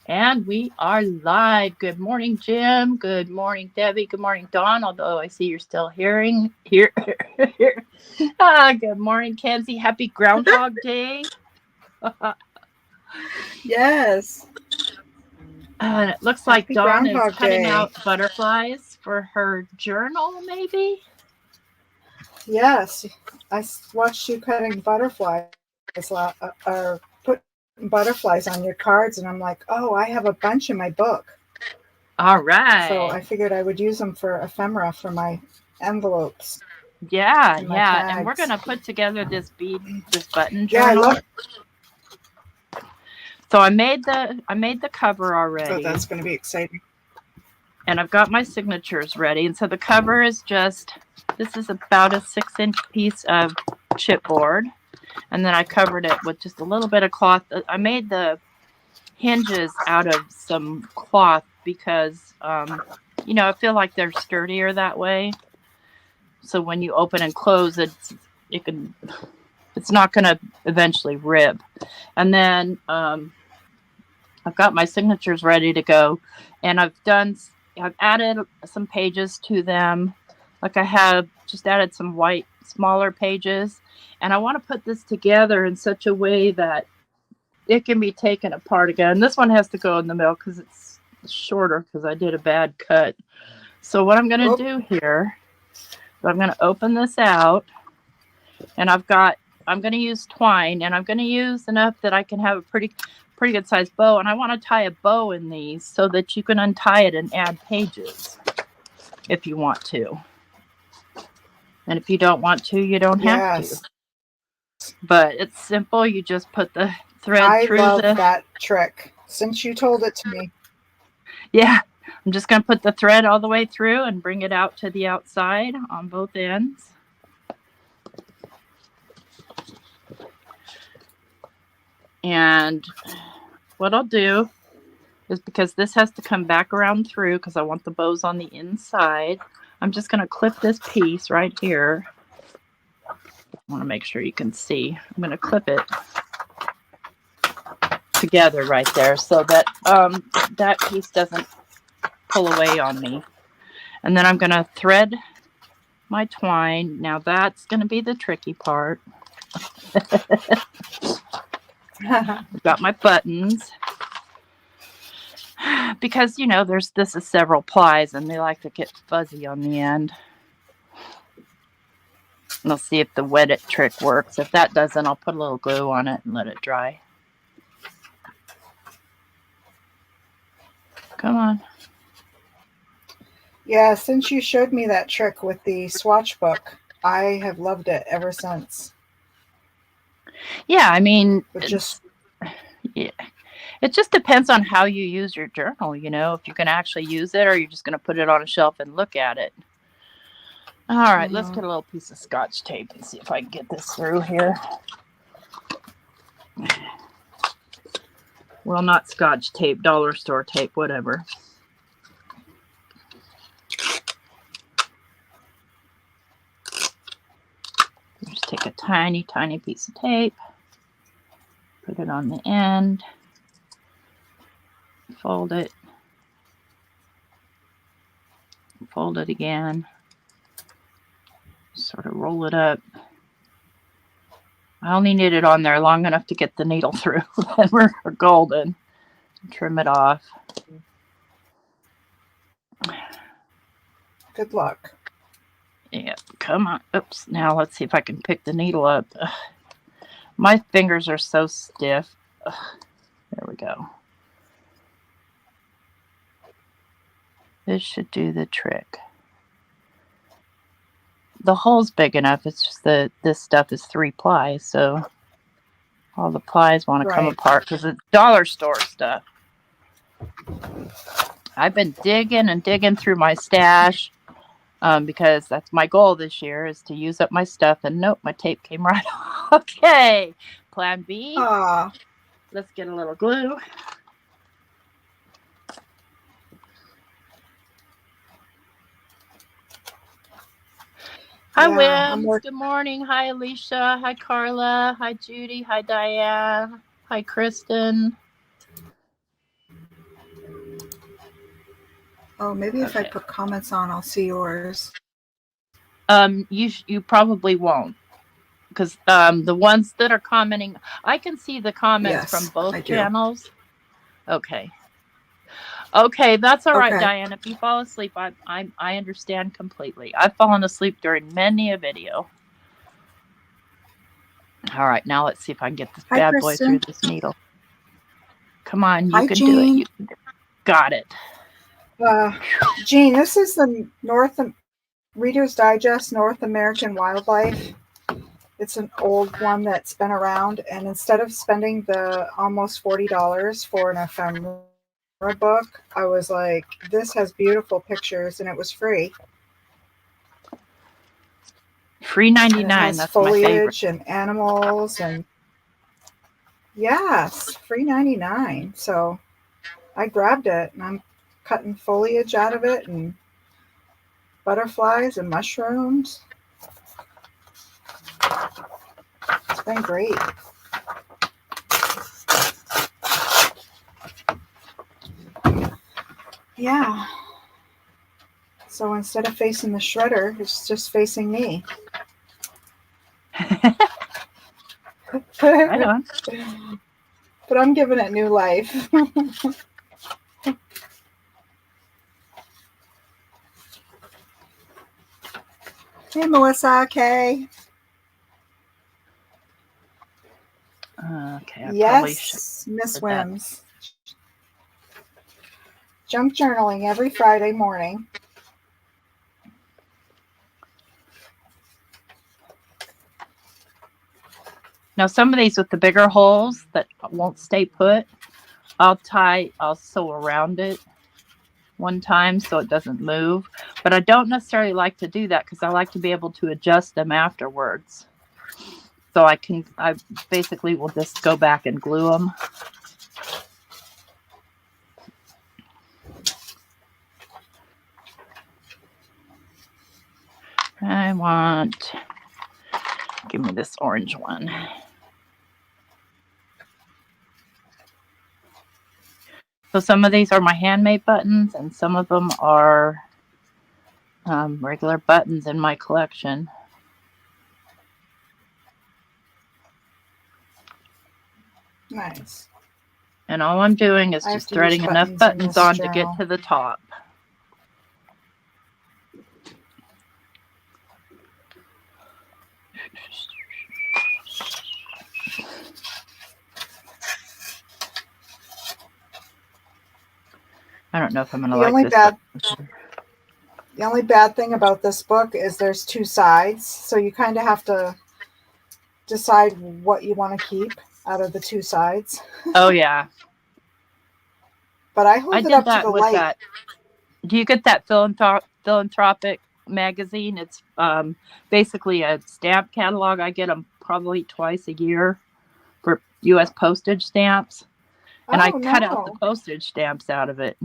And we are live. Good morning, Jim. Good morning, Debbie. Good morning, Dawn. Although I see you're still hearing here. Good morning, Kenzie. Happy Groundhog Day. Yes. It looks like Happy Dawn is Groundhog cutting Day. out butterflies for her journal, maybe. Yes. Watched you cutting butterflies or putting butterflies on your cards, and I'm like, oh, I have a bunch in my book. All So I right. figured I would use them for ephemera for my envelopes Yeah, and my yeah. And we're tags. gonna put together this button Yeah, I love. journal. So I made the cover Oh, that's already, going to be exciting. and I've got my signatures ready. And so the cover is just, this is about a 6-inch piece of chipboard. And then I covered it with just a little bit of cloth. I made the hinges out of some cloth because, I feel like they're sturdier that way. So when you open and close it, it can, it's not going to eventually rip. And then I've got my signatures ready to go, and I've added some pages to them. Like I have just added some white smaller pages, and I want to put this together in such a way that it can be taken apart again. This one has to go in the middle because it's shorter because I did a bad cut. So what I'm going to Oh, do here, I'm going to open this out, and I'm going to use twine, and I'm going to use enough that I can have a pretty good sized bow, and I want to tie a bow in these so that you can untie it and add pages if you want to. And if you don't want to, you don't have to. yes. But it's simple. You just put the thread I through love the, that trick since you told it to me. yeah, I'm just going to put the thread all the way through and bring it out to the outside on both ends. And what I'll do is, because this has to come back around through because I want the bows on the inside, I'm just going to clip this piece right here. I want to make sure you can see. I'm going to clip it together right there so that that piece doesn't pull away on me. And then I'm going to thread my twine. Now that's going to be the tricky part. I've got my buttons because this is several plies and they like to get fuzzy on the end. And I'll see if the wet it trick works. If that doesn't, I'll put a little glue on it and let it dry. Come on. Yeah, since you showed me that trick with the swatch book, I have loved it ever since. Yeah, I mean, But just yeah, it just depends on how you use your journal, if you can actually use it or you're just going to put it on a shelf and look at it. All right, let's get a little piece of Scotch tape and see if I can get this through here. Well, not Scotch tape, dollar store tape, whatever. Just take a tiny, tiny piece of tape, put it on the end, fold it again, sort of roll it up. I only need it on there long enough to get the needle through. Then we're golden. Trim it off. good luck. Yeah, come on. Oops. Now let's see if I can pick the needle up. Ugh. My fingers are so stiff. Ugh. There we go. This should do the trick. The hole's big enough. It's just that this stuff is 3 plies, so all the plies want to come apart because it's dollar store stuff. I've been digging and digging through my stash because that's my goal this year, is to use up my stuff. And nope, my tape came right off. Okay, plan B. Aww. Let's get a little glue. Hi, Wims. Good morning. Hi, Alicia. Hi, Carla. Hi, Judy. Hi, Diane. Hi, Kristen. Oh, maybe if I Okay. put comments on, I'll see yours. You probably won't, because the ones that are commenting, I can see the comments from Yes, both I do. channels. Okay. Okay, that's all right, Okay. Diane. If you fall asleep, I understand completely. I've fallen asleep during many a video. All right, now let's see if I can get this Hi, bad boy through Kristen. this needle. Come on, you Hi, can do it. You Jean. can do it. Got it. Jean, this is the Reader's Digest North American Wildlife. It's an old one that's been around, and instead of spending the almost $40 for an ephemera book, I was like, this has beautiful pictures, and it was free. Free And 99. it has That's my favorite. foliage and animals, and yes, free 99. So I grabbed it, and I'm cutting foliage out of it, and butterflies and mushrooms. It's been great. Yeah. So instead of facing the shredder, it's just facing me. Right on. But I'm giving it new life. Hey, Melissa, Kay. Okay, I probably should. Yes, Miss Wims. Junk journaling every Friday morning. Now, some of these with the bigger holes that won't stay put, I'll sew around it one time so it doesn't move. But I don't necessarily like to do that because I like to be able to adjust them afterwards. So I basically will just go back and glue them. Give me this orange one. So some of these are my handmade buttons, and some of them are regular buttons in my collection. Nice. And all I'm doing is just threading enough buttons on to get to the top. I don't know if I'm going to like this. The only bad thing about this book is there's two sides, so you kind of have to decide what you want to keep out of the two sides. Oh, yeah. But I hold it up to the light. That. Do you get that philanthropic magazine? It's basically a stamp catalog. I get them probably twice a year for U.S. postage stamps. And I cut out the postage stamps out of it.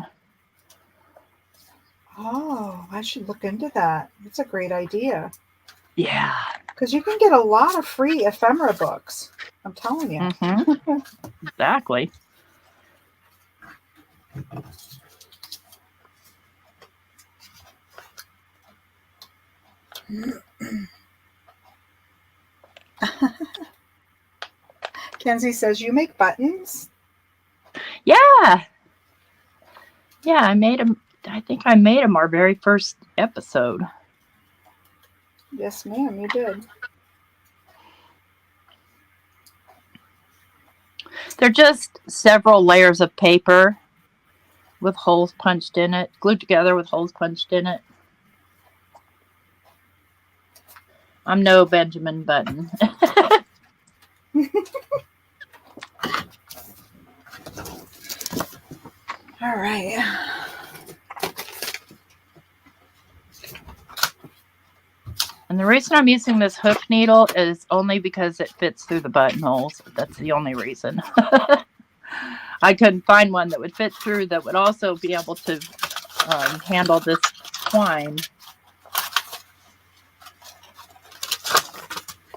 Oh, I should look into that. That's a great idea. Yeah. Because you can get a lot of free ephemera books. I'm telling you. Mm-hmm. Exactly. Kenzie says, you make buttons? Yeah. Yeah, I made them. I think I made them our very first episode. Yes, ma'am, you did. They're just several layers of paper with holes punched in it, glued together with holes punched in it. I'm no Benjamin Button. All right. And the reason I'm using this hook needle is only because it fits through the buttonholes. That's the only reason. I couldn't find one that would fit through that would also be able to handle this twine.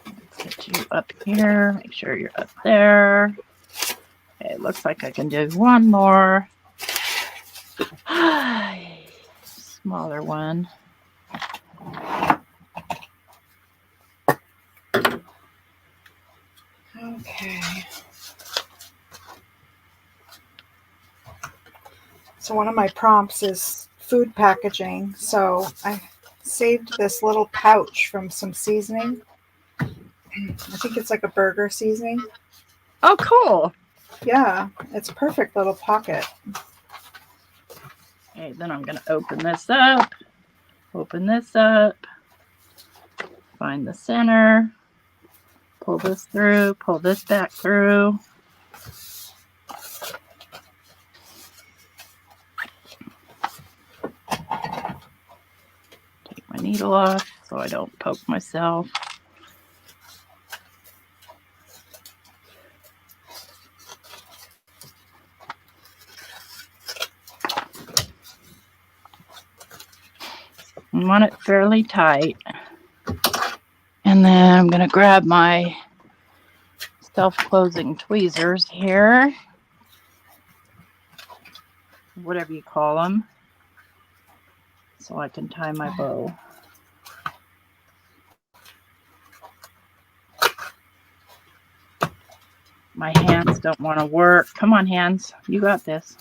Let's get you up here. Make sure you're up there. Okay, it looks like I can do one more. smaller one. Okay. So one of my prompts is food packaging. So I saved this little pouch from some seasoning. I think it's like a burger seasoning. Oh, cool. Yeah, it's a perfect little pocket. Okay, then I'm going to open this up. Open this up. Find the center. Pull this through. Pull this back through. Take my needle off so I don't poke myself. I want it fairly tight. And then I'm going to grab my self-closing tweezers here. Whatever you call them. So I can tie my bow. My hands don't want to work. Come on, hands. You got this.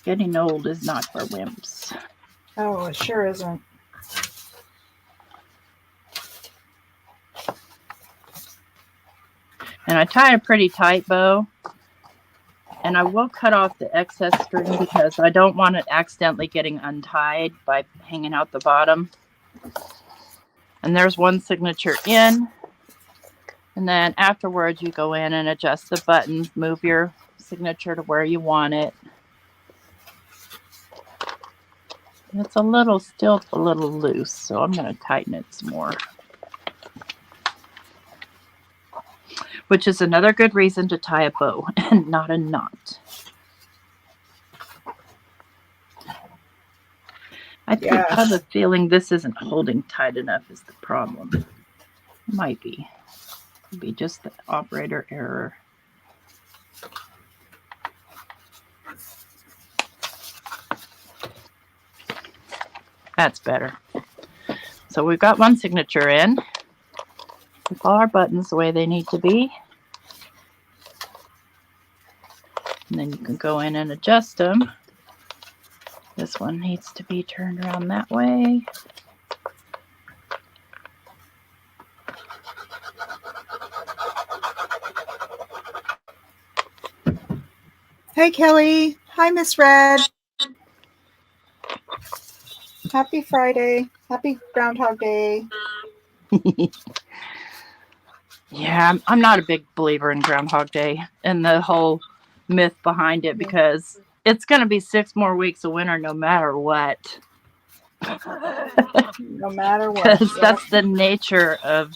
Getting old is not for wimps. Oh, it sure isn't. And I tie a pretty tight bow. And I will cut off the excess string because I don't want it accidentally getting untied by hanging out the bottom. And there's one signature in. And then afterwards you go in and adjust the buttons, move your signature to where you want it. It's still a little loose, so I'm going to tighten it some more. Which is another good reason to tie a bow and not a knot. I have a feeling this isn't holding tight enough is the problem. It might be. It'd be just the operator error. That's better. So we've got one signature in. With all our buttons the way they need to be. And then you can go in and adjust them. This one needs to be turned around that way. Hey, Kelly. Hi, Miss Red. Happy Friday. Happy Groundhog Day. Yeah, I'm not a big believer in Groundhog Day and the whole myth behind it because it's going to be 6 more weeks of winter no matter what. No matter what. Because that's the nature of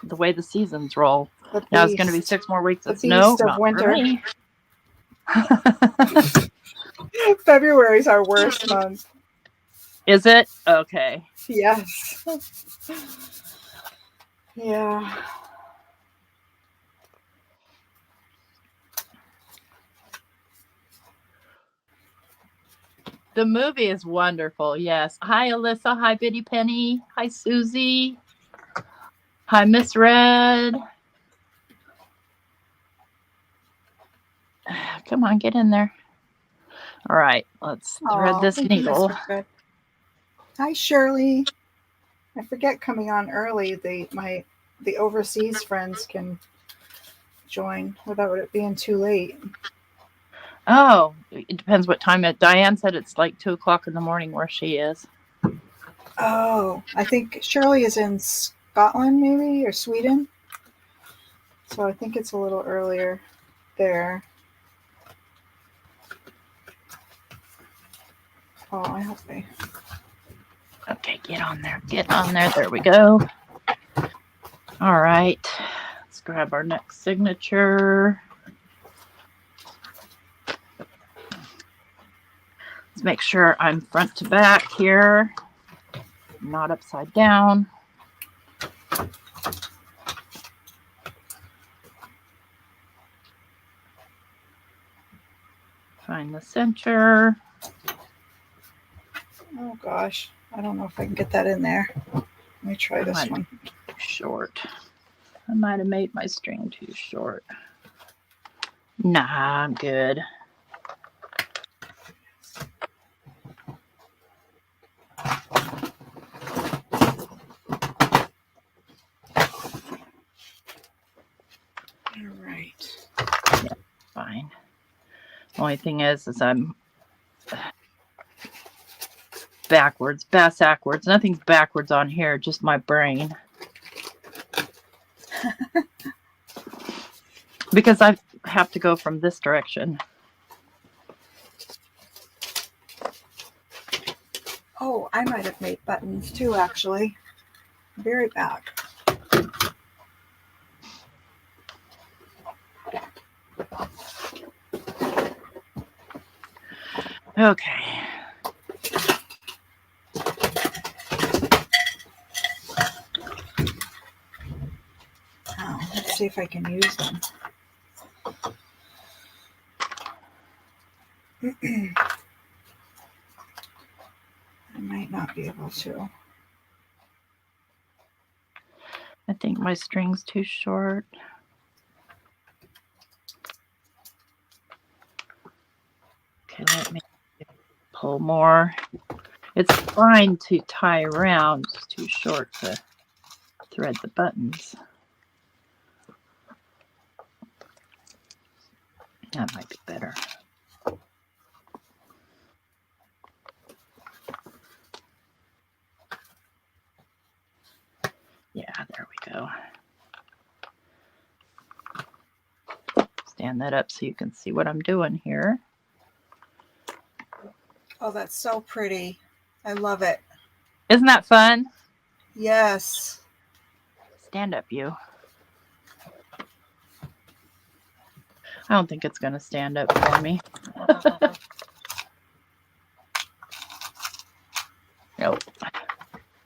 the way the seasons roll. Now it's going to be 6 more weeks of snow. Beast of not winter. For me. February's our worst month. Is it? Okay. Yes. Yeah. The movie is wonderful. Yes. Hi, Alyssa. Hi, Biddy Penny. Hi, Susie. Hi, Miss Red. Come on, get in there. All right, let's thread this needle. Hi, Shirley. I forget coming on early. The overseas friends can join without it being too late. Oh, it depends what time Diane said it's like 2 o'clock in the morning where she is. Oh, I think Shirley is in Scotland maybe or Sweden. So I think it's a little earlier there. Oh, I hope they... Okay, get on there. Get on there. There we go. All right. Let's grab our next signature. Let's make sure I'm front to back here, not upside down. Find the center. Oh gosh, I don't know if I can get that in there. Let me try this one. Too short. I might have made my string too short. Nah, I'm good. All right. Yeah, fine. Only thing is I'm backwards. Nothing's backwards on here, just my brain. Because I have to go from this direction. Oh, I might have made buttons too, actually. Be right back. Okay. Oh, let's see if I can use them. I might not be able to. I think my string's too short. Okay, let me pull more. It's fine to tie around, it's too short to thread the buttons. That might be better. Yeah, there we go. Stand that up so you can see what I'm doing here. Oh, that's so pretty. I love it. Isn't that fun? Yes. Stand up, you. I don't think it's going to stand up for me. Nope.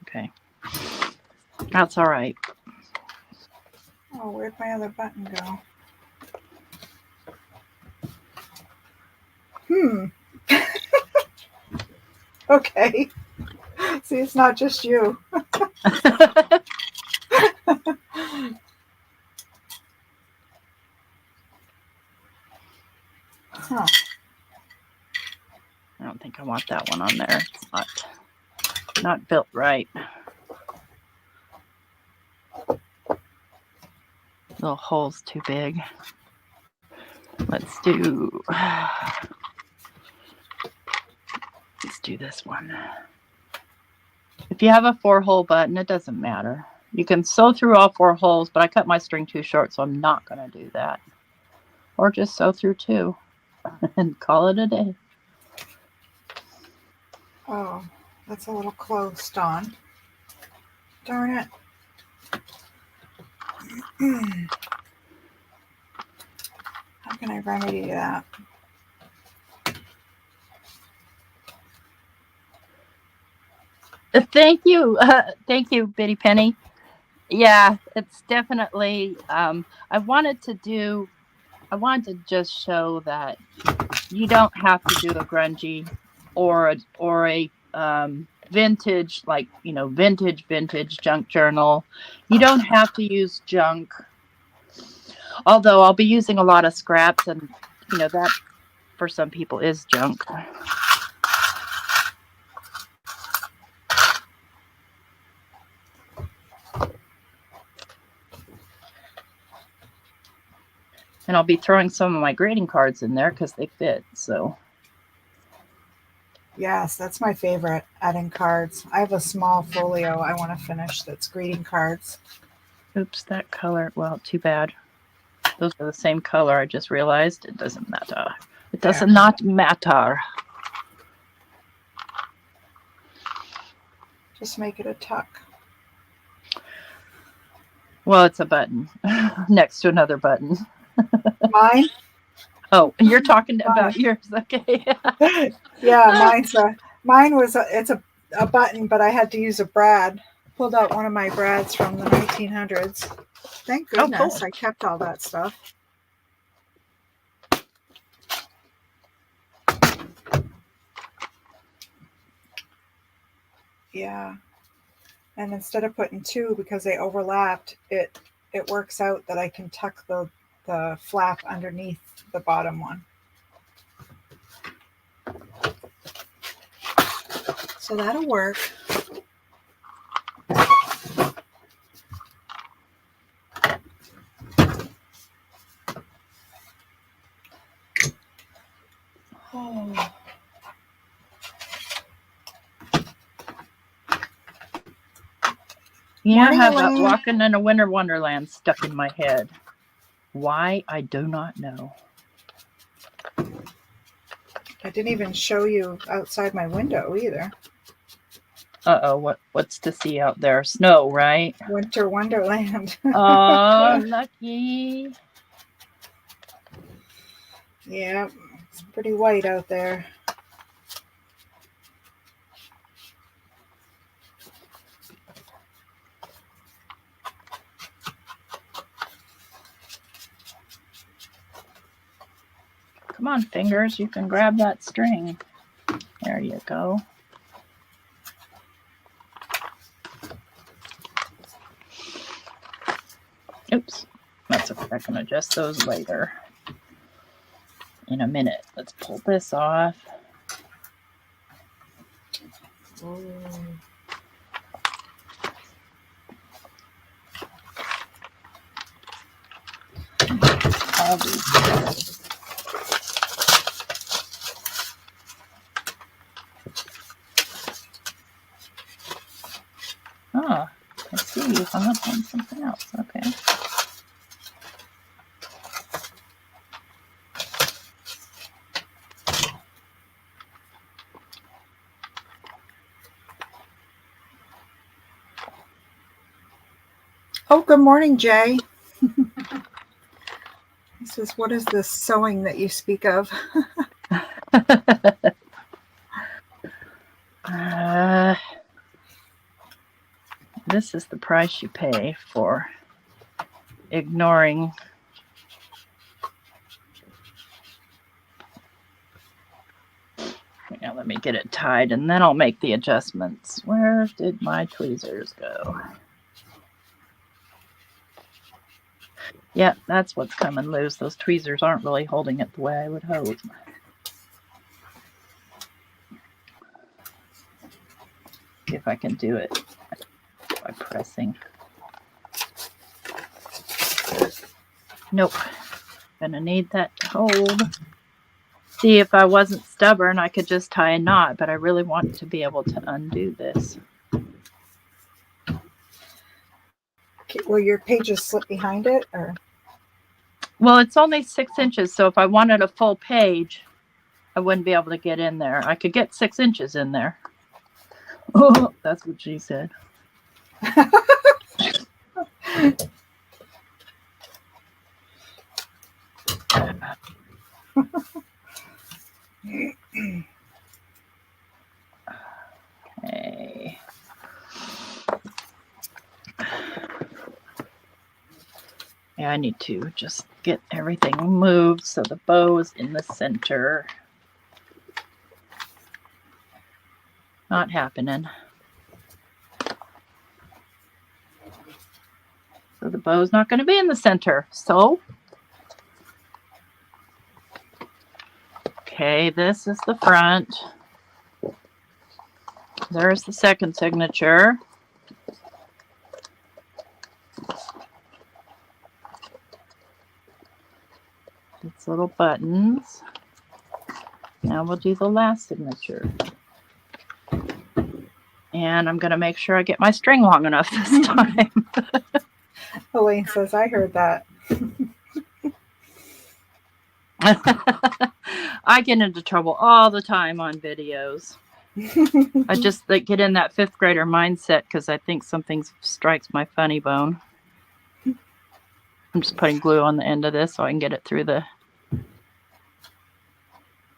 Okay. That's all right. Oh, where'd my other button go? Okay. See, it's not just you. Huh. I don't think I want that one on there. It's not built right. Little hole's too big. Let's do this one. If you have a 4-hole button, it doesn't matter. You can sew through all 4 holes, but I cut my string too short, so I'm not going to do that. Or just sew through 2 and call it a day. Oh, that's a little close, Dawn. Darn it. How can I remedy that? Thank you, Bitty Penny. Yeah, it's definitely. I wanted to just show that you don't have to do a grungy or a vintage, like, vintage junk journal. You don't have to use junk. Although I'll be using a lot of scraps, and that for some people is junk. And I'll be throwing some of my greeting cards in there because they fit. So yes, that's my favorite, adding cards. I have a small folio I want to finish that's greeting cards. Oops, that color. Well, too bad. Those are the same color. I just realized it doesn't matter. It does not matter. Just make it a tuck. Well, it's a button next to another button. Mine? Oh, you're talking about yours. Okay. Yeah, it's a button, but I had to use a brad. Pulled out one of my brads from the 1900s. Thank goodness cool. I kept all that stuff. Yeah. And instead of putting two because they overlapped, it works out that I can tuck the flap underneath the bottom one. So that'll work. Oh. You Morning, know, I have that Elaine. Walking in a Winter Wonderland stuck in my head. Why, I do not know. I didn't even show you outside my window either. Uh-oh, what's to see out there? Snow, right? Winter Wonderland. Oh, lucky. Yeah, it's pretty white out there. Come on, fingers, you can grab that string. There you go. Oops, that's okay. I can adjust those later. In a minute. Let's pull this off. All these. Ah, I see you hung up on something else. Okay. Oh, good morning, Jay. He says, what is this sewing that you speak of? This is the price you pay for ignoring. Now let me get it tied and then I'll make the adjustments. Where did my tweezers go? Yeah, that's what's coming loose. Those tweezers aren't really holding it the way I would hope. See if I can do it by pressing. Nope. Gonna need that to hold. See, if I wasn't stubborn, I could just tie a knot, but I really want to be able to undo this. Will your pages slip behind it, or? Well, it's only 6 inches, so if I wanted a full page, I wouldn't be able to get in there. I could get 6 inches in there. Oh, that's what she said. Okay. Yeah, I need to just get everything moved so the bow is in the center. Not happening. So the bow's not going to be in the center. So, okay, this is the front. There's the second signature. It's little buttons. Now we'll do the last signature. And I'm going to make sure I get my string long enough this time. Elaine says, I heard that. I get into trouble all the time on videos. I just get in that 5th grader mindset because I think something strikes my funny bone. I'm just putting glue on the end of this so I can get it through the...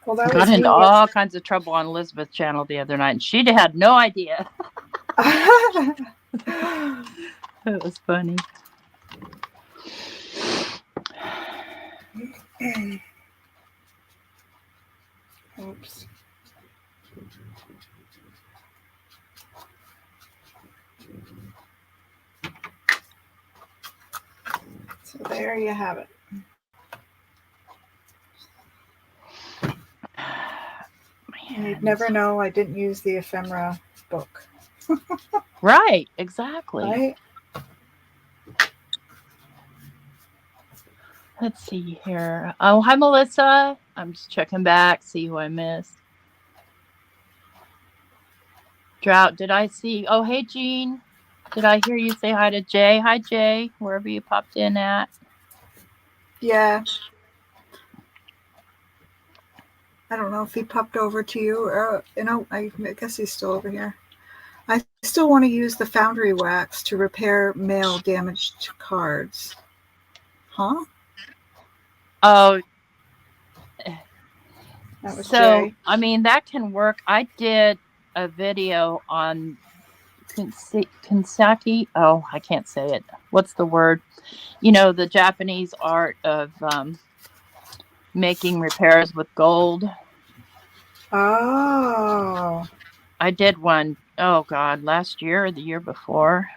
Well, that got into all kinds of trouble on Elizabeth's channel the other night, and she had no idea. It was funny. Oops. there you have it. And you'd never know I didn't use the ephemera book. Right, exactly. Right? Let's see here. Oh, hi, Melissa. I'm just checking back, see who I missed. Drought, did I see? Oh, hey, Jean. Did I hear you say hi to Jay? Hi, Jay, wherever you popped in at. Yeah. I don't know if he popped over to you. Or, I guess he's still over here. I still want to use the foundry wax to repair mail damaged cards. Huh? Oh, That was so, Jay. I mean, that can work. I did a video on Kinsaki. Oh, I can't say it. What's the word? The Japanese art of making repairs with gold. Oh. I did one, oh God, last year or the year before.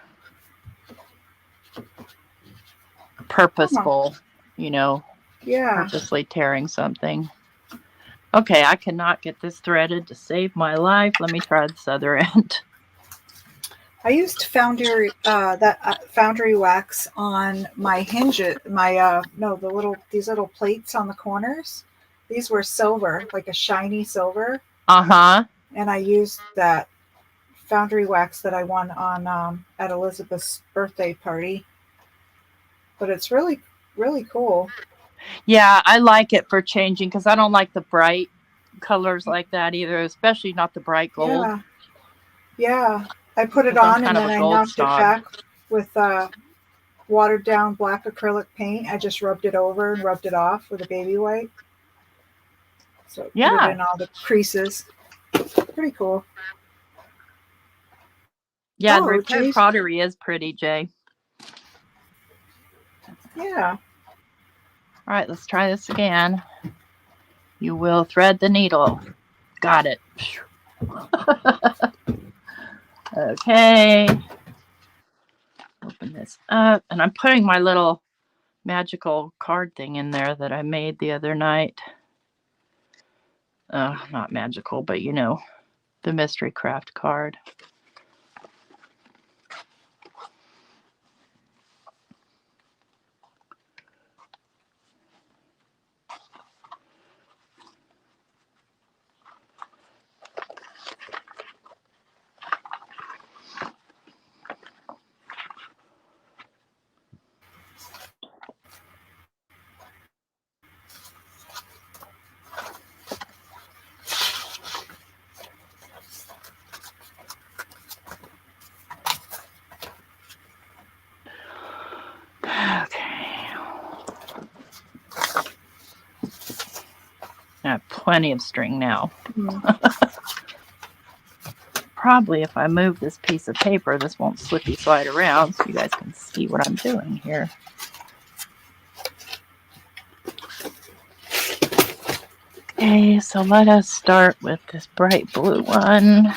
Purposeful, Yeah. purposely tearing something. Okay, I cannot get this threaded to save my life. Let me try this other end. I used foundry wax on my hinges, these little plates on the corners. These were silver, like a shiny silver. Uh-huh. And I used that foundry wax that I won on at Elizabeth's birthday party. But it's really, really cool. Yeah, I like it for changing because I don't like the bright colors like that either, especially not the bright gold. Yeah. I put it on and then I knocked it back with watered down black acrylic paint. I just rubbed it over and rubbed it off with a baby wipe. So put it in all the creases. Pretty cool. Yeah, the repair pottery is pretty, Jay. Yeah. All right, let's try this again. You will thread the needle. Got it. Okay. Open this up. And I'm putting my little magical card thing in there that I made the other night. Not magical, but the mystery craft card. I have plenty of string now. Probably if I move this piece of paper, this won't slippy slide around so you guys can see what I'm doing here. Okay, so let us start with this bright blue one.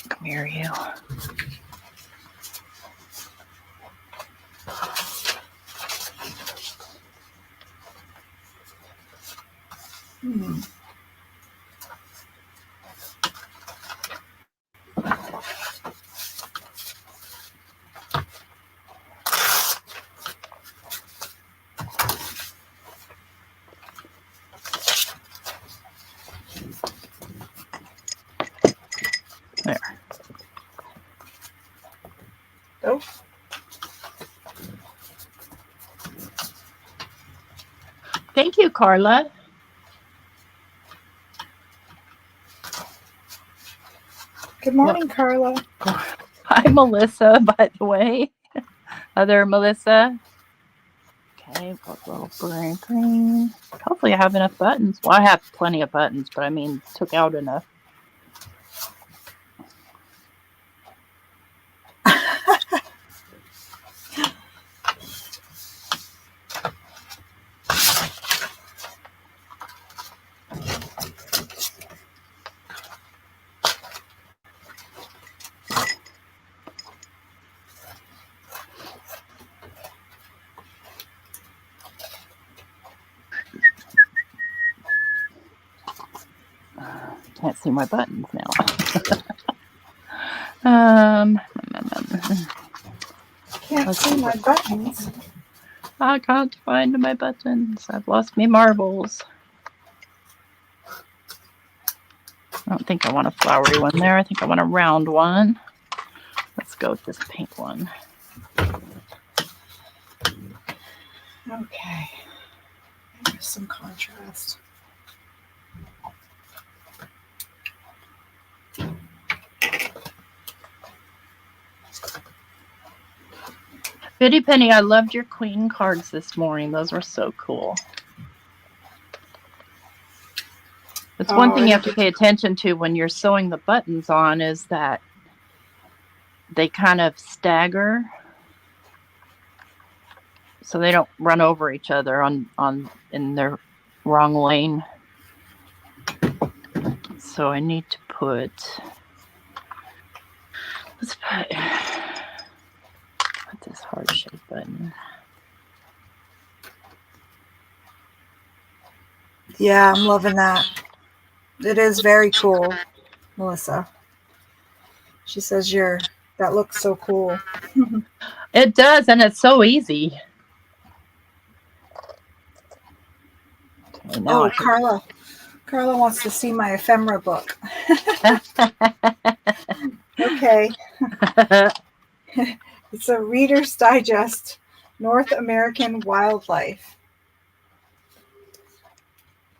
Come here, you. There. Oh. Thank you, Carla. Good morning, Carla. Hi, Melissa, by the way. Other Melissa. Okay, got a little green. Hopefully I have enough buttons. Well, I have plenty of buttons, but I mean, took out enough. see my buttons now. Can't see my buttons. I can't find my buttons. I've lost my marbles. I don't think I want a flowery one there. I think I want a round one. Let's go with this pink one. Okay. There's some contrast. Bitty Penny, I loved your queen cards this morning. Those were so cool. That's one thing you have to pay attention to when you're sewing the buttons on is that they kind of stagger so they don't run over each other in their wrong lane. So I need to let's put this heart shape button. Yeah, I'm loving that. It is very cool, Melissa. She says that looks so cool. It does, and it's so easy. Okay, Carla wants to see my ephemera book. Okay. It's a Reader's Digest, North American Wildlife.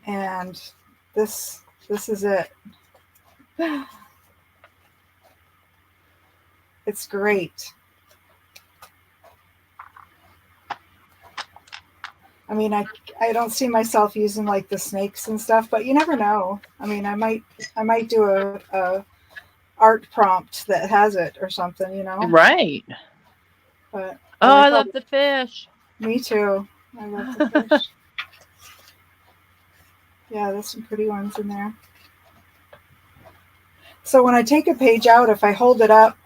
And this is it. It's great. I mean, I don't see myself using like the snakes and stuff, but you never know. I mean, I might do a art prompt that has it or something, you know? Right. But I love the fish. Me too. I love the fish. Yeah, there's some pretty ones in there. So when I take a page out, if I hold it up,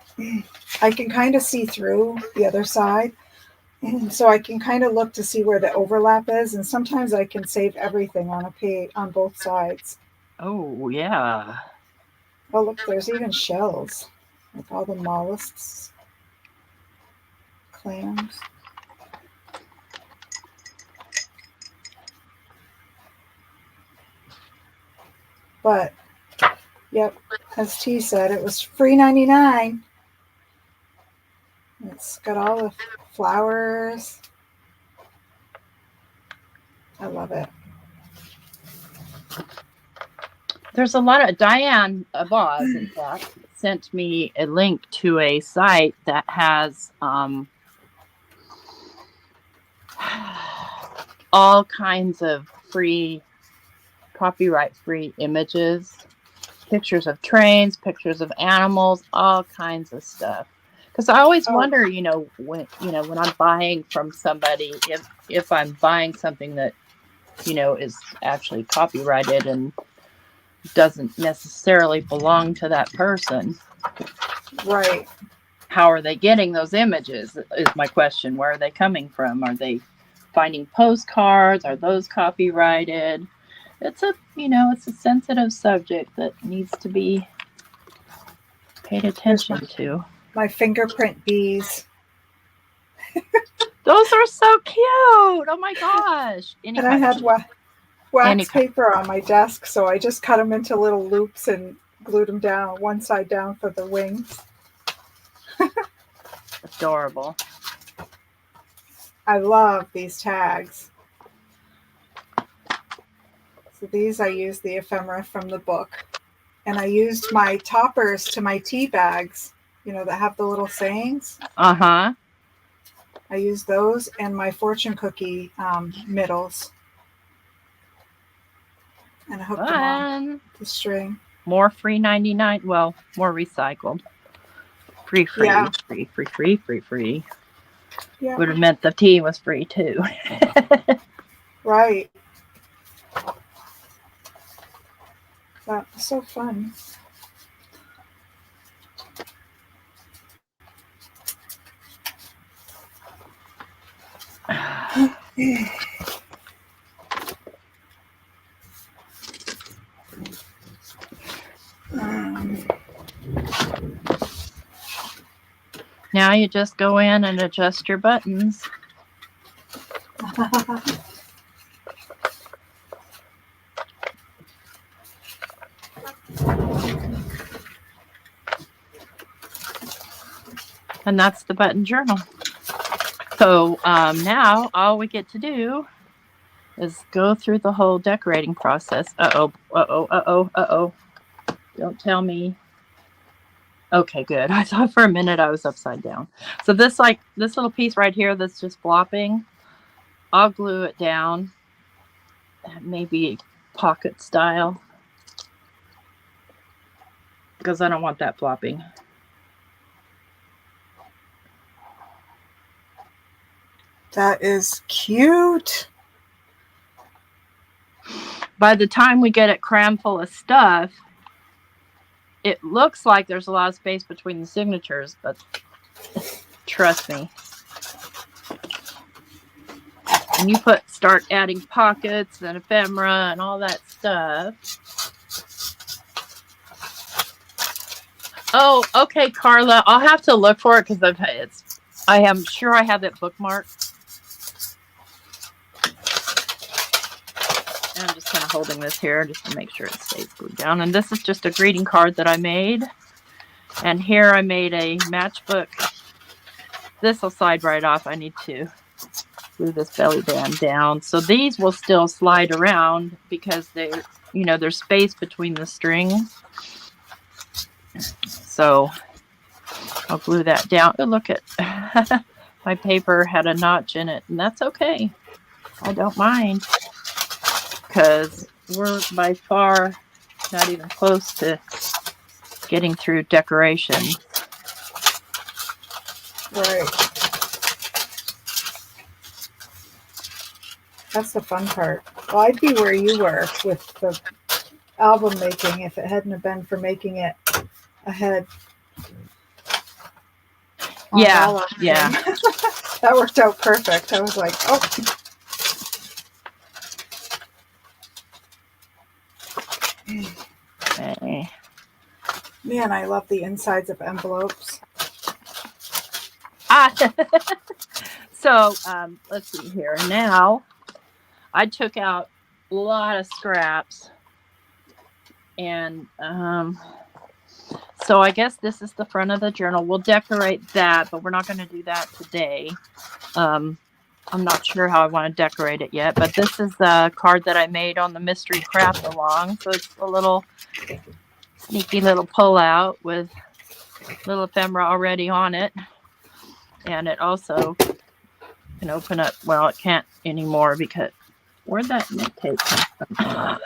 I can kind of see through the other side. So I can kind of look to see where the overlap is. And sometimes I can save everything on a page on both sides. Oh, yeah. Oh, look, there's even shells. Like all the mollusks. Clams. But, yep, as T said, it was free 99. It's got all the flowers. I love it. There's a lot of Diane Abaz, in fact, sent me a link to a site that has all kinds of free, copyright-free images, pictures of trains, pictures of animals, all kinds of stuff. Because I always wonder, when I'm buying from somebody, if I'm buying something that, is actually copyrighted and doesn't necessarily belong to that person. Right. How are they getting those images is my question. Where are they coming from? Are they finding postcards? Are those copyrighted? It's a sensitive subject that needs to be paid attention to. My fingerprint bees. Those are so cute. Oh my gosh. And I had wax paper on my desk, so I just cut them into little loops and glued them down, one side down for the wings. Adorable. I love these tags. So these I used the ephemera from the book. And I used my toppers to my tea bags, that have the little sayings. Uh-huh. I used those and my fortune cookie middles. And I hooked them on the string. More free 99. Well, more recycled. Free. Yeah. Free. Yeah. Would have meant the tea was free too. Right. That was so fun. Now you just go in and adjust your buttons. And that's the button journal. So now all we get to do is go through the whole decorating process. Uh-oh, uh-oh, uh-oh, uh-oh. Don't tell me. Okay, good. I thought for a minute I was upside down. So this little piece right here that's just flopping, I'll glue it down, maybe pocket style, because I don't want that flopping. That is cute. By the time we get it crammed full of stuff, it looks like there's a lot of space between the signatures, but trust me. And you start adding pockets and ephemera and all that stuff. Oh, okay, Carla. I'll have to look for it because I am sure I have it bookmarked. And I'm just kind of holding this here just to make sure it stays glued down. And this is just a greeting card that I made. And here I made a matchbook. This will slide right off. I need to glue this belly band down. So these will still slide around because there's space between the strings. So I'll glue that down. Oh, look at my paper had a notch in it, and that's okay. I don't mind because we're by far not even close to getting through decoration. Right. That's the fun part. Well, I'd be where you were with the album making if it hadn't have been for making it ahead. Yeah. That worked out perfect. I was like, oh. Okay. Man, I love the insides of envelopes. So let's see here. Now I took out a lot of scraps, and so I guess this is the front of the journal. We'll decorate that, but we're not going to do that today. I'm not sure how I want to decorate it yet, but this is the card that I made on the mystery craft along. So it's a little sneaky little pull-out with little ephemera already on it. And it also can open up. Well, it can't anymore because where'd that note tape come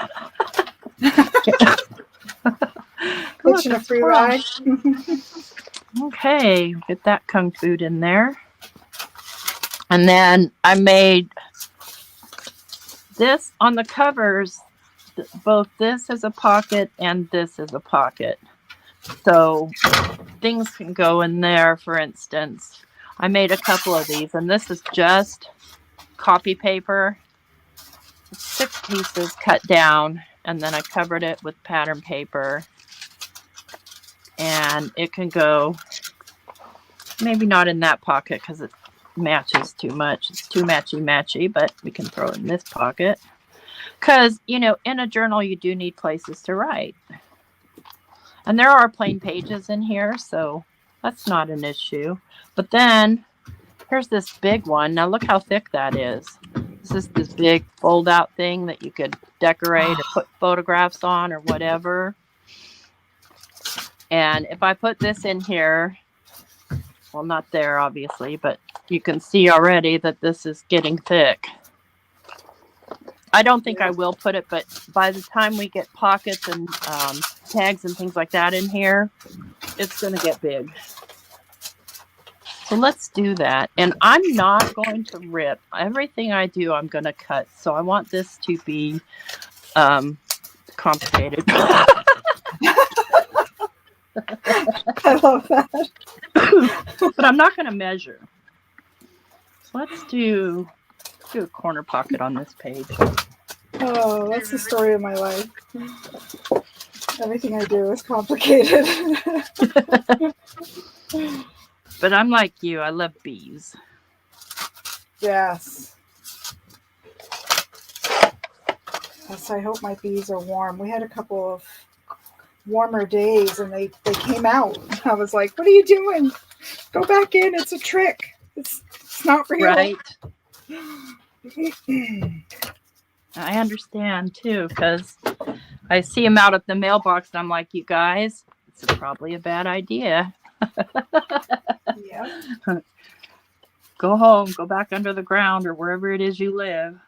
from? Pitching a free ride. Okay, get that kung fu in there. And then I made this on the covers. Both this is a pocket and this is a pocket. So things can go in there, for instance. I made a couple of these, and this is just copy paper. 6 pieces cut down, and then I covered it with pattern paper. And it can go, maybe not in that pocket because it matches too much. It's too matchy, but we can throw it in this pocket. Because, in a journal, you do need places to write. And there are plain pages in here, so that's not an issue. But then, here's this big one. Now, look how thick that is. This is this big fold-out thing that you could decorate or put photographs on or whatever. And if I put this in here, well, not there, obviously, but you can see already that this is getting thick. I don't think I will put it, but by the time we get pockets and tags and things like that in here, it's going to get big. So let's do that. And I'm not going to rip. Everything I do, I'm going to cut. So I want this to be complicated. I love that. But I'm not going to measure. So let's do a corner pocket on this page. Oh, that's the story of my life. Everything I do is complicated. But I'm like you. I love bees. Yes. Yes, I hope my bees are warm. We had a couple of warmer days and they came out. I was like, what are you doing? Go back in. It's a trick. It's not real. Right. I understand too, because I see them out at the mailbox and I'm like, you guys, it's probably a bad idea. Yeah. Go home, go back under the ground or wherever it is you live.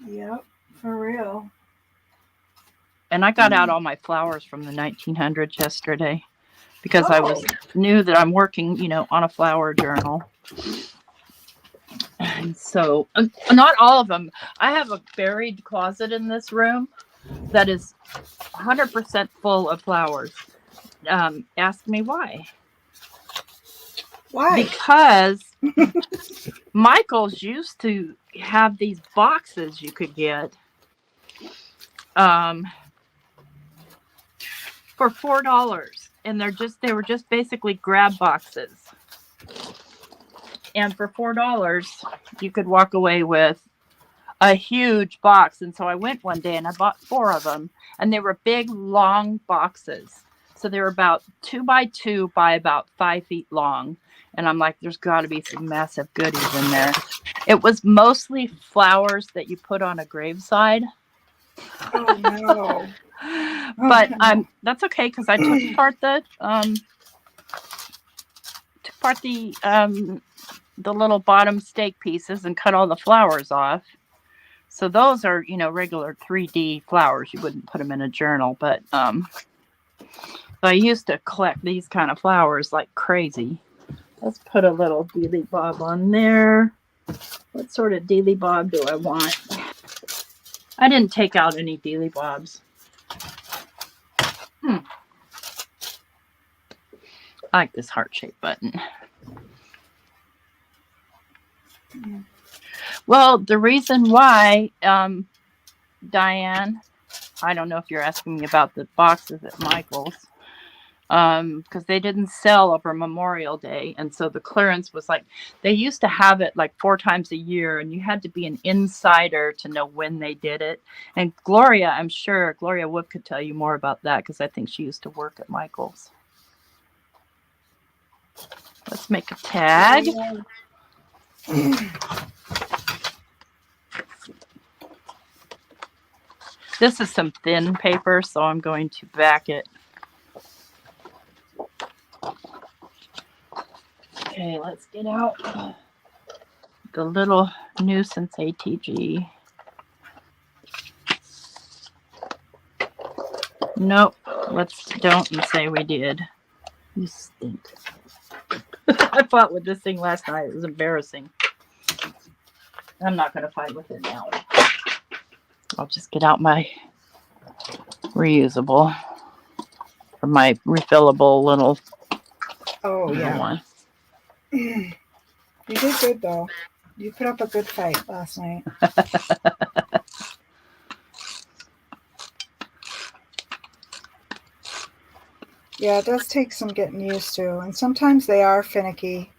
Yep, for real. And I got out all my flowers from the 1900s yesterday because I knew that I'm working, on a flower journal. And so, not all of them. I have a buried closet in this room that is 100% full of flowers. Ask me why. Why? Because Michael's used to have these boxes you could get for $4, and they were just basically grab boxes. And for $4, you could walk away with a huge box. And so I went one day and I bought 4 of them, and they were big, long boxes. So they were about 2 by 2 by about 5 feet long. And I'm like, there's got to be some massive goodies in there. It was mostly flowers that you put on a graveside. Oh no! But that's okay because I took apart the little bottom stake pieces and cut all the flowers off. So those are, regular 3D flowers. You wouldn't put them in a journal, but I used to collect these kind of flowers like crazy. Let's put a little dealy bob on there. What sort of dealy bob do I want? I didn't take out any dealy bobs. I like this heart-shaped button. Well, the reason why, Diane, I don't know if you're asking me about the boxes at Michael's, because they didn't sell over Memorial Day. And so the clearance was like, they used to have it like 4 times a year, and you had to be an insider to know when they did it. And Gloria Wood could tell you more about that because I think she used to work at Michael's. Let's make a tag. This is some thin paper, so I'm going to back it. Okay, let's get out the little nuisance ATG. Nope, don't say we did. You stink. I fought with this thing last night. It was embarrassing. I'm not going to fight with it now. I'll just get out my reusable or my refillable little one. You did good though. You put up a good fight last night. Yeah, it does take some getting used to, and sometimes they are finicky.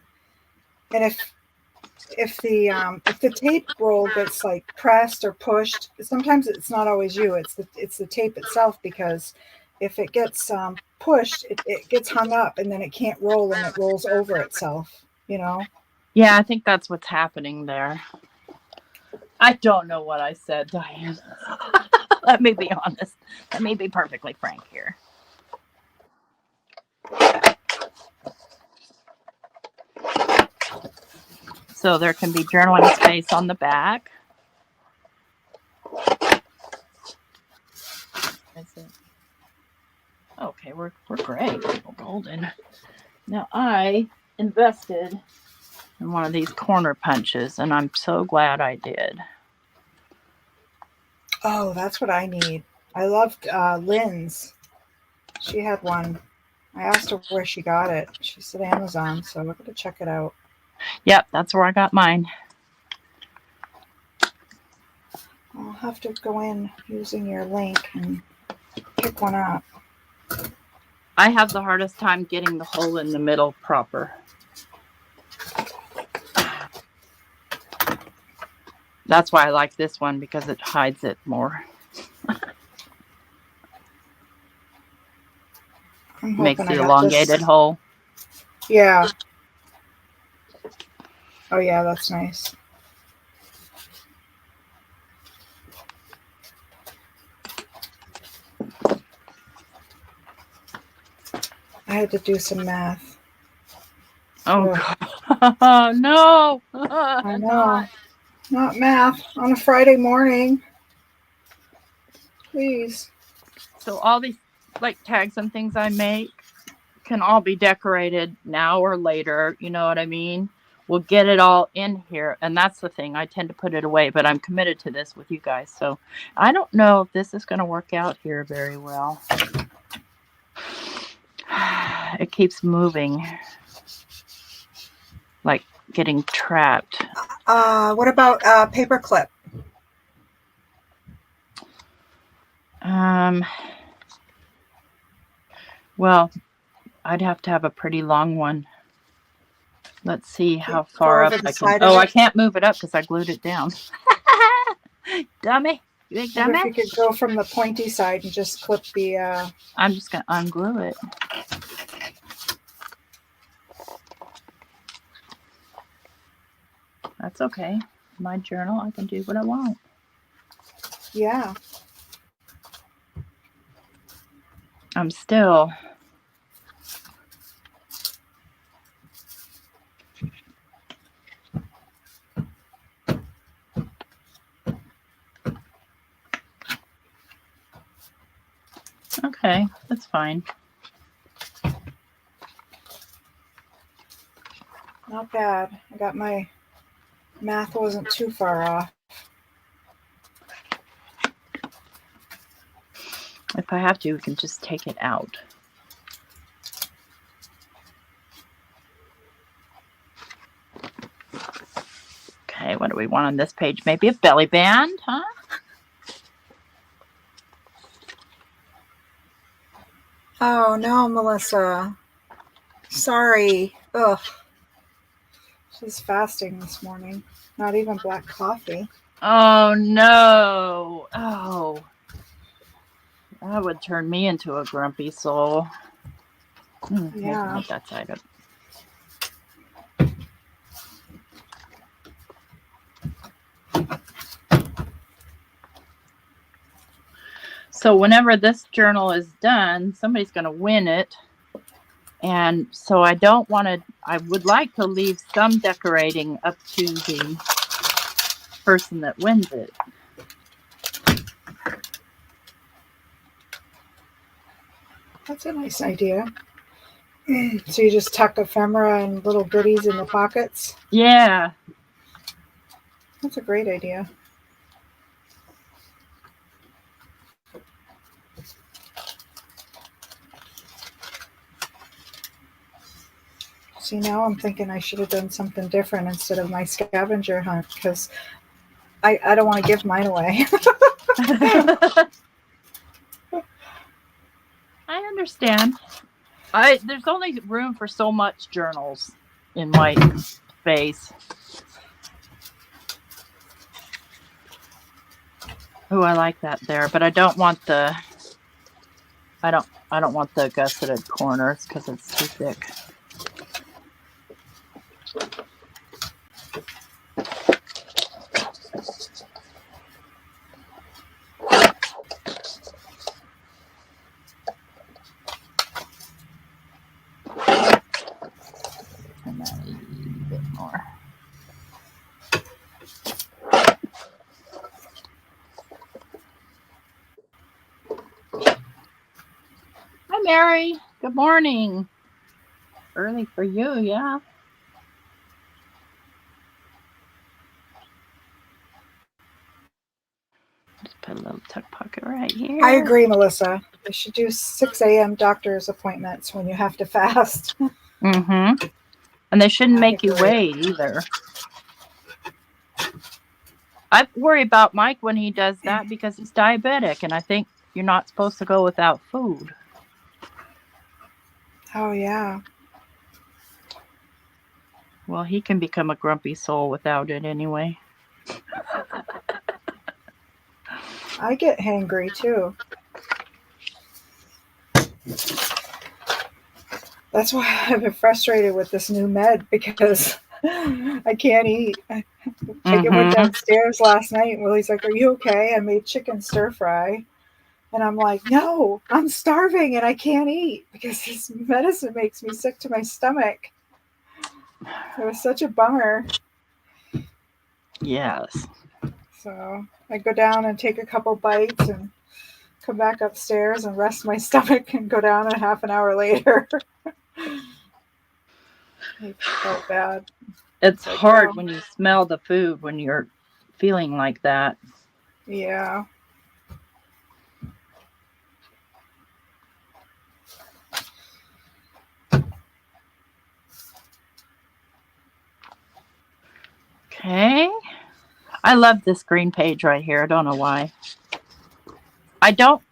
And if the tape roll gets like pressed or pushed, sometimes it's not always you. It's the tape itself, because if it gets pushed, it gets hung up and then it can't roll and it rolls over itself. Yeah, I think that's what's happening there. I don't know what I said, Diane. Let me be honest. Let me be perfectly frank here. So there can be journaling space on the back. Okay, we're great. We're golden. Now I invested in one of these corner punches, and I'm so glad I did. Oh, that's what I need. I loved Lynn's. She had one. I asked her where she got it. She said Amazon, so we're going to check it out. Yep, that's where I got mine. I'll have to go in using your link and pick one up. I have the hardest time getting the hole in the middle proper. That's why I like this one, because it hides it more. Makes the elongated hole. Yeah. Oh yeah, that's nice. I had to do some math. Oh, God. No. I know. Not math on a Friday morning. Please. So all these like tags and things I make can all be decorated now or later. You know what I mean? We'll get it all in here. And that's the thing. I tend to put it away, but I'm committed to this with you guys. So I don't know if this is going to work out here very well. It keeps moving. Like getting trapped. What about paperclip? Well, I'd have to have a pretty long one. Let's see how far up I can. Oh, I can't move it up because I glued it down. Dummy. You big dummy. If you could go from the pointy side and just clip the... I'm just going to unglue it. That's okay. My journal, I can do what I want. Yeah. I'm still... Okay, that's fine. Not bad. I got my math wasn't too far off. If I have to, we can just take it out. Okay, what do we want on this page? Maybe a belly band, huh? Oh, no, Melissa. Sorry. Ugh. She's fasting this morning. Not even black coffee. Oh, no. Oh. That would turn me into a grumpy soul. Yeah. Make that side up. So whenever this journal is done, somebody's going to win it. And so I don't want to, I would like to leave some decorating up to the person that wins it. That's a nice idea. So you just tuck ephemera and little goodies in the pockets? Yeah. That's a great idea. See, now I'm thinking I should have done something different instead of my scavenger hunt, because I don't want to give mine away. I understand. There's only room for so much journals in my space. Oh, I like that there, but I don't want the I don't want the gusseted corners because it's too thick. And then a bit more. Hi, Mary. Good morning. Early for you, yeah. Just put a little tuck pocket right here. I agree, Melissa. You should do 6 a.m. doctor's appointments when you have to fast. Mm-hmm. And they shouldn't make you wait either. I worry about Mike when he does that because he's diabetic, and I think you're not supposed to go without food. Oh, yeah. Well, he can become a grumpy soul without it anyway. I get hangry too. That's why I've been frustrated with this new med because I can't eat. Picket went downstairs last night and Willie's like, "Are you okay?" I made chicken stir fry. And I'm like, "No, I'm starving and I can't eat because this medicine makes me sick to my stomach." It was such a bummer. Yes. So I go down and take a couple bites and come back upstairs and rest my stomach and go down a half an hour later. I felt bad. It's like, hard wow. when you smell the food when you're feeling like that. Yeah. Okay. I love this green page right here. I don't know why. I don't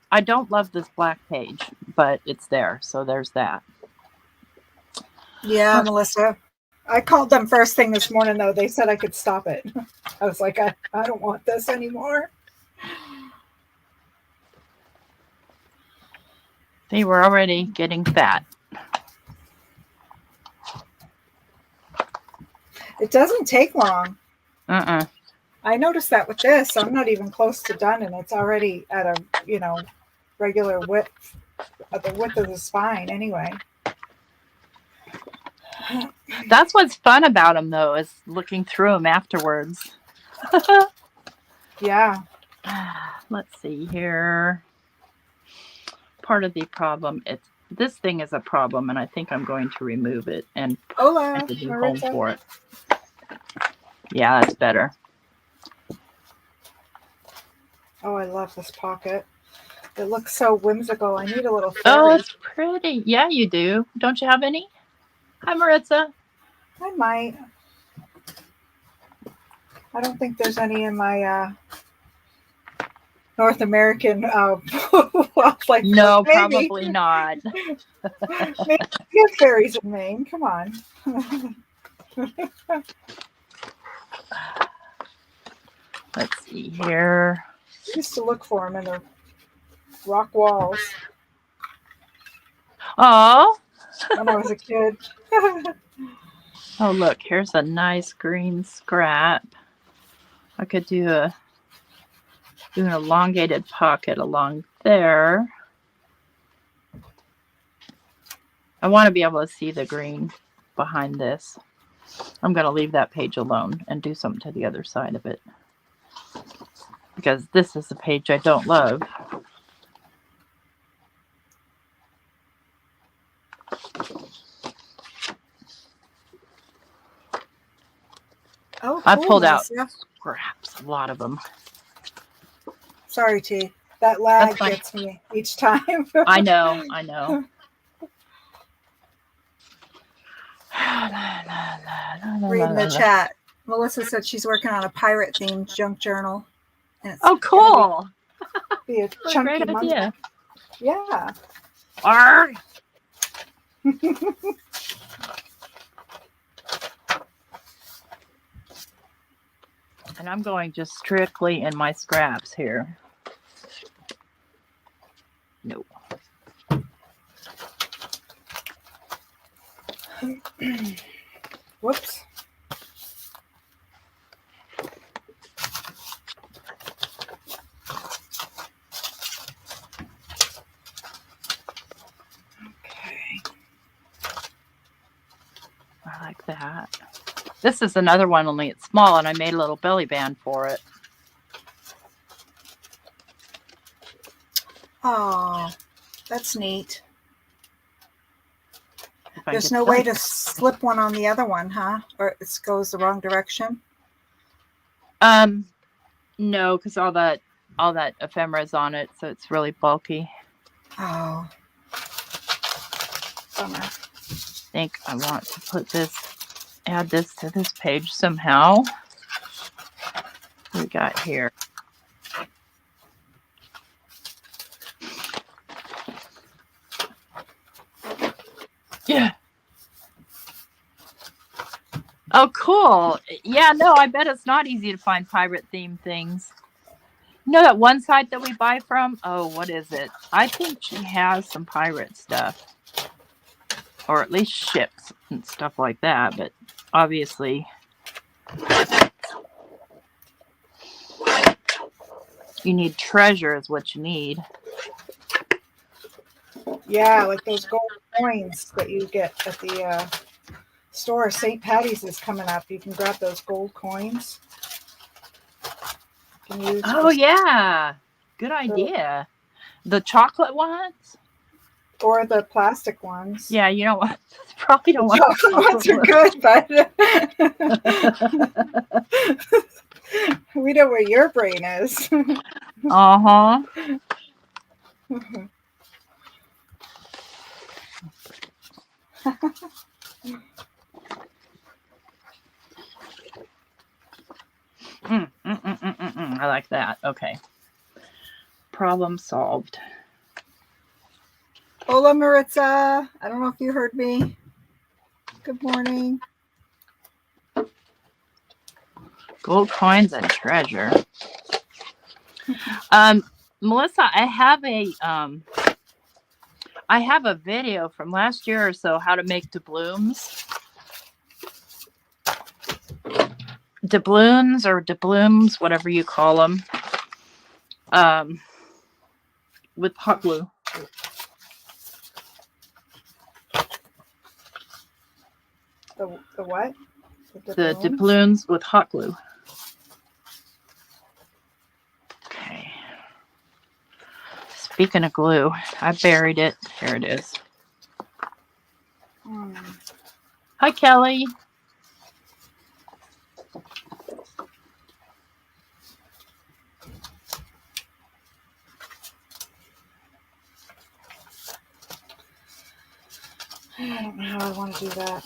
love this black page, but it's there. So there's that. Yeah, Melissa. I called them first thing this morning, though. They said I could stop it. I was like, I don't want this anymore. They were already getting fat. It doesn't take long. Uh-uh. I noticed that with this. I'm not even close to done, and it's already at a, regular width, at the width of the spine anyway. That's what's fun about them, though, is looking through them afterwards. Yeah. Let's see here. Part of the problem, this thing is a problem, and I think I'm going to remove it and Hola, find a new home Maritza. for it. Yeah, that's better. Oh, I love this pocket. It looks so whimsical. I need a little fairy. Oh, it's pretty. Yeah, you do. Don't you have any? Hi, Maritza. I might. I don't think there's any in my North American wildlife. No, book. probably not. Maybe we have fairies in Maine. Come on. Let's see here. I used to look for them in the rock walls Oh. when I was a kid. Oh, look, here's a nice green scrap. I could do an elongated pocket along there. I want to be able to see the green behind this. I'm going to leave that page alone and do something to the other side of it, because this is the page I don't love. Oh, cool, I pulled out Melissa. scraps, a lot of them. Sorry, T. That lag gets me each time. I know. Reading the chat. Melissa said she's working on a pirate-themed junk journal. Oh, cool. Be a chunky great Monday. idea. Yeah. Arr! And I'm going just strictly in my scraps here. Nope. Whoops. Okay. I like that. This is another one, only it's small, and I made a little belly band for it. Oh, that's neat. There's no way to slip one on the other one, huh? Or it goes the wrong direction? No, because all that ephemera is on it, so it's really bulky. Oh. Bummer. I think I want to add this to this page somehow. What we got here? Oh, cool. Yeah, no, I bet it's not easy to find pirate themed things. You know that one site that we buy from? Oh, what is it? I think she has some pirate stuff. Or at least ships and stuff like that. But obviously, you need treasure is what you need. Yeah, like those gold coins that you get at the store. St. Patty's is coming up. You can grab those gold coins. You can use Oh, yeah. Good idea. The chocolate ones? or the plastic ones. Yeah, you don't want, probably don't want The chocolate ones are good, but we know where your brain is. Uh-huh. I like that. Okay. Problem solved. Hola, Maritza. I don't know if you heard me. Good morning. Gold coins and treasure. Melissa, I have a video from last year or so how to make doubloons. Doubloons or doubloons, whatever you call them. With hot glue. The what? The doubloons with hot glue. Okay. Speaking of glue, I buried it. Here it is. Hi, Kelly. I don't know how I want to do that.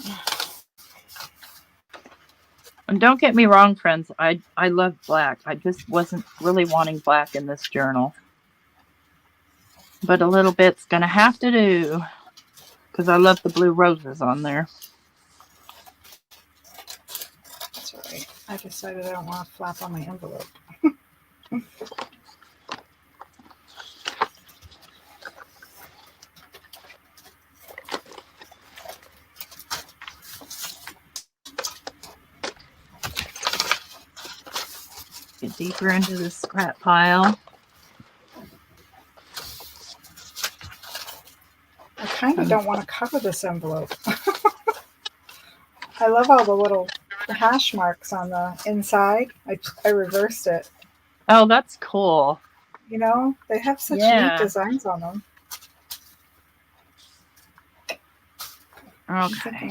And don't get me wrong, friends. I love black. I just wasn't really wanting black in this journal. But a little bit's going to have to do. Because I love the blue roses on there. That's all right. I decided I don't want to flap on my envelope. Get deeper into the scrap pile. I kind of don't want to cover this envelope. I love all the hash marks on the inside. I reversed it. Oh, that's cool. You know, they have such neat designs on them. Okay.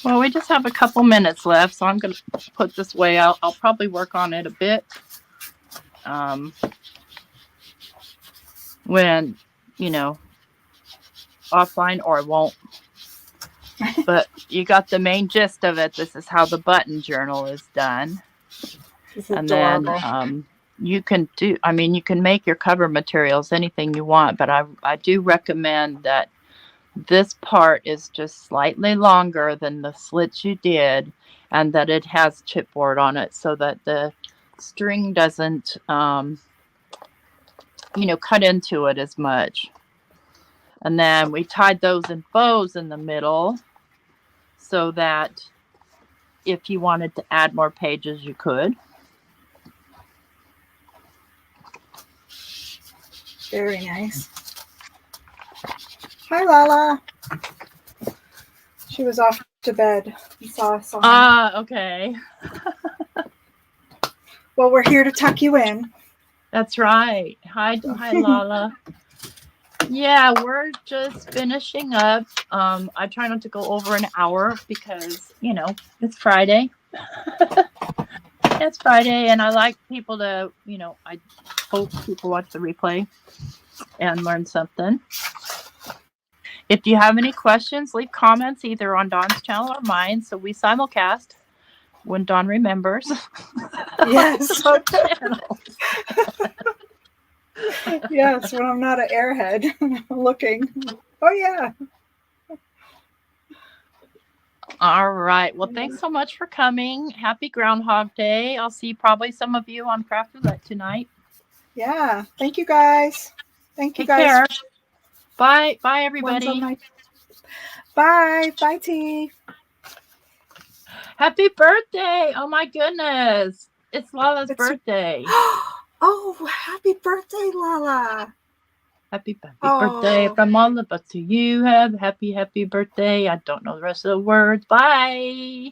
Well, we just have a couple minutes left, so I'm going to put this way out. I'll probably work on it a bit. When, offline, or I won't. But you got the main gist of it. This is how the button journal is done. And then you can you can make your cover materials anything you want, but I do recommend that this part is just slightly longer than the slits you did, and that it has chipboard on it so that the string doesn't cut into it as much. And then we tied those in bows in the middle so that if you wanted to add more pages, you could. Very nice. Hi, Lala. She was off to bed. You saw us on. Okay. Well, we're here to tuck you in. That's right. Hi, Lala. Yeah, we're just finishing up. I try not to go over an hour because, it's Friday. It's Friday, and I like people to, I hope people watch the replay and learn something. If you have any questions, leave comments either on Dawne's channel or mine, so we simulcast when Dawne remembers. Yes. Yes, when I'm not an airhead looking. Oh, yeah. All right. Well, thanks so much for coming. Happy Groundhog Day. I'll see probably some of you on Craft Roulette tonight. Yeah. Thank you guys. Thank you Take guys. care. Bye. Bye, One's everybody. on my... Bye. Bye, T. Happy birthday. Oh, my goodness. It's Lala's birthday. Oh, happy birthday, Lala. Happy birthday from all of us to you. Have happy birthday. I don't know the rest of the words. Bye.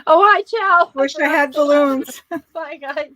Oh, hi, Chow. Wish I had balloons. Bye, guys.